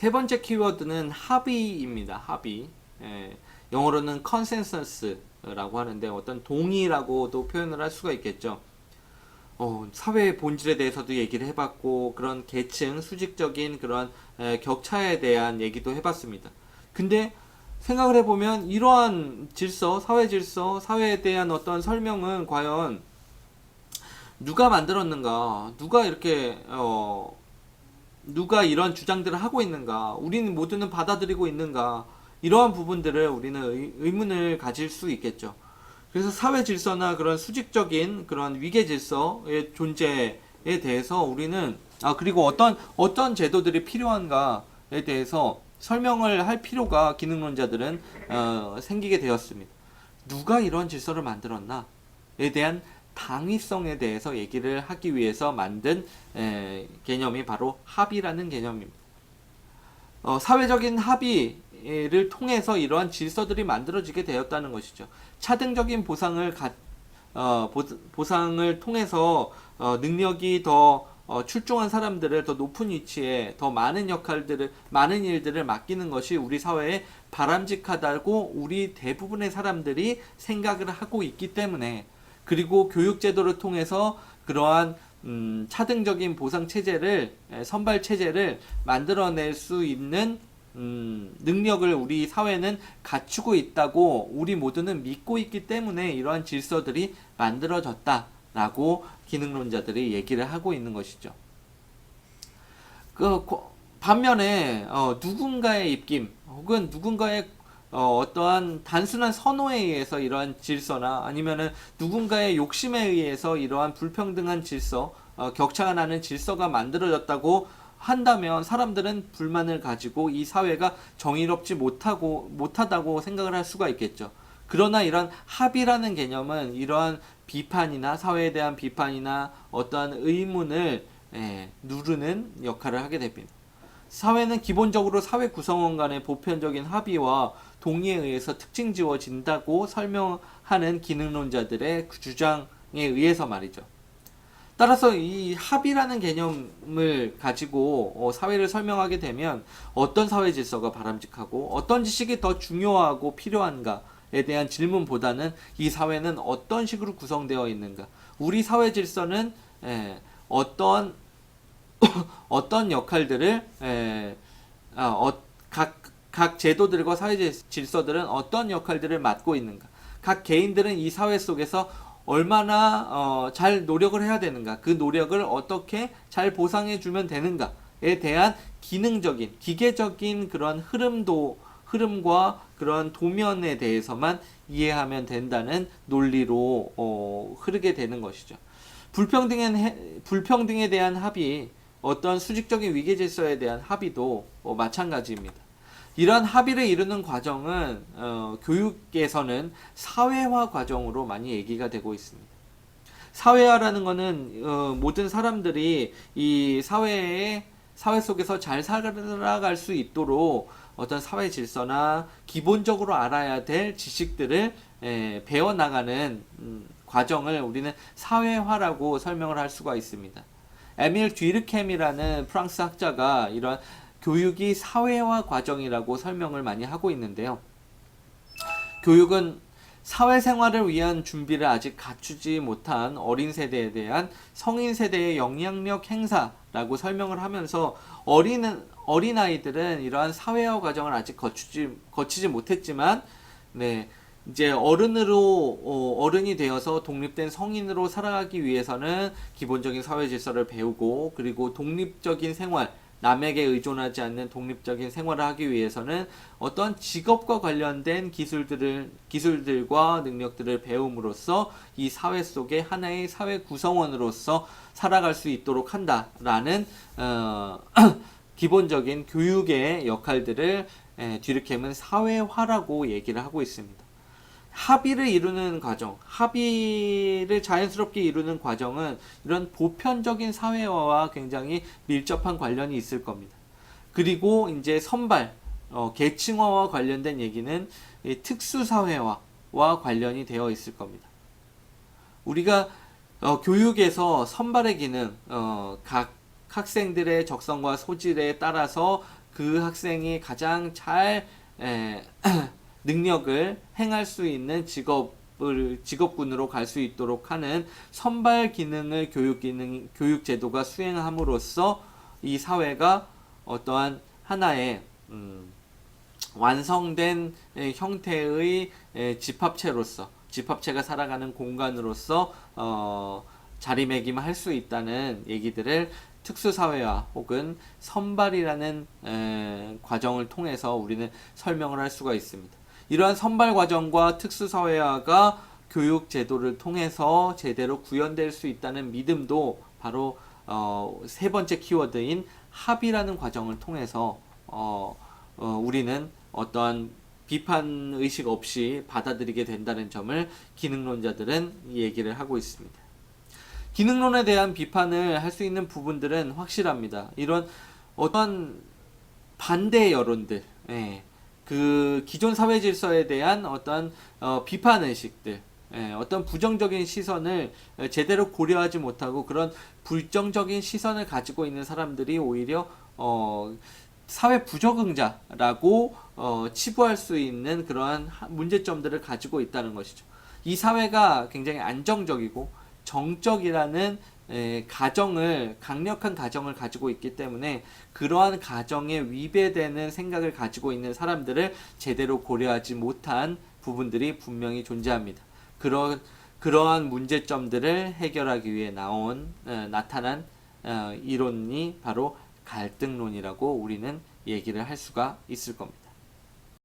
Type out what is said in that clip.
세 번째 키워드는 합의입니다. 합의. 예, 영어로는 consensus라고 하는데 어떤 동의라고도 표현을 할 수가 있겠죠. 사회의 본질에 대해서도 얘기를 해봤고 그런 계층, 수직적인 그런 격차에 대한 얘기도 해봤습니다. 근데 생각을 해보면 이러한 질서, 사회 질서, 사회에 대한 어떤 설명은 과연 누가 만들었는가? 누가 이런 주장들을 하고 있는가? 우리는 모두는 받아들이고 있는가? 이러한 부분들을 우리는 의문을 가질 수 있겠죠. 그래서 사회 질서나 그런 수직적인 그런 위계 질서의 존재에 대해서 우리는 그리고 어떤 제도들이 필요한가에 대해서 설명을 할 필요가 기능론자들은 생기게 되었습니다. 누가 이런 질서를 만들었나에 대한 당위성에 대해서 얘기를 하기 위해서 만든 개념이 바로 합의라는 개념입니다. 사회적인 합의를 통해서 이러한 질서들이 만들어지게 되었다는 것이죠. 차등적인 보상을 통해서 능력이 더 출중한 사람들을 더 높은 위치에 더 많은 많은 일들을 맡기는 것이 우리 사회에 바람직하다고 우리 대부분의 사람들이 생각을 하고 있기 때문에, 그리고 교육제도를 통해서 그러한 차등적인 보상 체제를, 선발 체제를 만들어낼 수 있는 능력을 우리 사회는 갖추고 있다고 우리 모두는 믿고 있기 때문에 이러한 질서들이 만들어졌다라고 기능론자들이 얘기를 하고 있는 것이죠. 반면에 누군가의 입김 혹은 누군가의 어떠한 단순한 선호에 의해서 이러한 질서나 아니면은 누군가의 욕심에 의해서 이러한 불평등한 질서, 격차가 나는 질서가 만들어졌다고 한다면 사람들은 불만을 가지고 이 사회가 정의롭지 못하다고 생각을 할 수가 있겠죠. 그러나 이런 합의라는 개념은 이러한 비판이나 사회에 대한 비판이나 어떠한 의문을 누르는 역할을 하게 됩니다. 사회는 기본적으로 사회 구성원 간의 보편적인 합의와 동의에 의해서 특징 지어진다고 설명하는 기능론자들의 주장에 의해서 말이죠. 따라서 이 합의라는 개념을 가지고 사회를 설명하게 되면 어떤 사회 질서가 바람직하고 어떤 지식이 더 중요하고 필요한가에 대한 질문보다는 이 사회는 어떤 식으로 구성되어 있는가, 우리 사회 질서는 어떤 역할들을 각 제도들과 사회 질서들은 어떤 역할들을 맡고 있는가, 각 개인들은 이 사회 속에서 얼마나 잘 노력을 해야 되는가, 그 노력을 어떻게 잘 보상해 주면 되는가에 대한 기능적인, 기계적인 그런 흐름과 그런 도면에 대해서만 이해하면 된다는 논리로 흐르게 되는 것이죠. 불평등에 대한 합의, 어떤 수직적인 위계 질서에 대한 합의도 마찬가지입니다. 이러한 합의를 이루는 과정은 교육에서는 사회화 과정으로 많이 얘기가 되고 있습니다. 사회화라는 것은 모든 사람들이 이 사회 속에서 잘 살아갈 수 있도록 어떤 사회 질서나 기본적으로 알아야 될 지식들을 배워나가는 과정을 우리는 사회화라고 설명을 할 수가 있습니다. 에밀 뒤르켐이라는 프랑스 학자가 이런 교육이 사회화 과정이라고 설명을 많이 하고 있는데요. 교육은 사회생활을 위한 준비를 아직 갖추지 못한 어린 세대에 대한 성인 세대의 영향력 행사라고 설명을 하면서 어린아이들은 이러한 사회화 과정을 아직 거치지 못했지만, 이제 어른이 되어서 독립된 성인으로 살아가기 위해서는 기본적인 사회 질서를 배우고, 그리고 독립적인 생활, 남에게 의존하지 않는 독립적인 생활을 하기 위해서는 어떤 직업과 관련된 기술들과 능력들을 배움으로써 이 사회 속에 하나의 사회 구성원으로서 살아갈 수 있도록 한다라는 기본적인 교육의 역할들을 뒤르켐은 사회화라고 얘기를 하고 있습니다. 합의를 이루는 과정, 합의를 자연스럽게 이루는 과정은 이런 보편적인 사회화와 굉장히 밀접한 관련이 있을 겁니다. 그리고 이제 계층화와 관련된 얘기는 특수사회화와 관련이 되어 있을 겁니다. 우리가 교육에서 선발의 기능, 각 학생들의 적성과 소질에 따라서 그 학생이 가장 잘 능력을 행할 수 있는 직업군으로 갈 수 있도록 하는 선발 기능을 교육 제도가 수행함으로써 이 사회가 어떠한 하나의 완성된 형태의 집합체로서, 집합체가 살아가는 공간으로서 자리매김할 수 있다는 얘기들을 특수사회화 혹은 선발이라는 과정을 통해서 우리는 설명을 할 수가 있습니다. 이러한 선발 과정과 특수사회화가 교육 제도를 통해서 제대로 구현될 수 있다는 믿음도 바로 세 번째 키워드인 합의라는 과정을 통해서 우리는 어떠한 비판 의식 없이 받아들이게 된다는 점을 기능론자들은 얘기를 하고 있습니다. 기능론에 대한 비판을 할 수 있는 부분들은 확실합니다. 이런 어떤 반대 여론들, 그 기존 사회 질서에 대한 어떤 비판 의식들, 어떤 부정적인 시선을 제대로 고려하지 못하고 그런 불정적인 시선을 가지고 있는 사람들이 오히려 사회 부적응자라고 치부할 수 있는 그러한 문제점들을 가지고 있다는 것이죠. 이 사회가 굉장히 안정적이고 정적이라는 강력한 가정을 가지고 있기 때문에 그러한 가정에 위배되는 생각을 가지고 있는 사람들을 제대로 고려하지 못한 부분들이 분명히 존재합니다. 그러한 문제점들을 해결하기 위해 나타난 이론이 바로 갈등론이라고 우리는 얘기를 할 수가 있을 겁니다.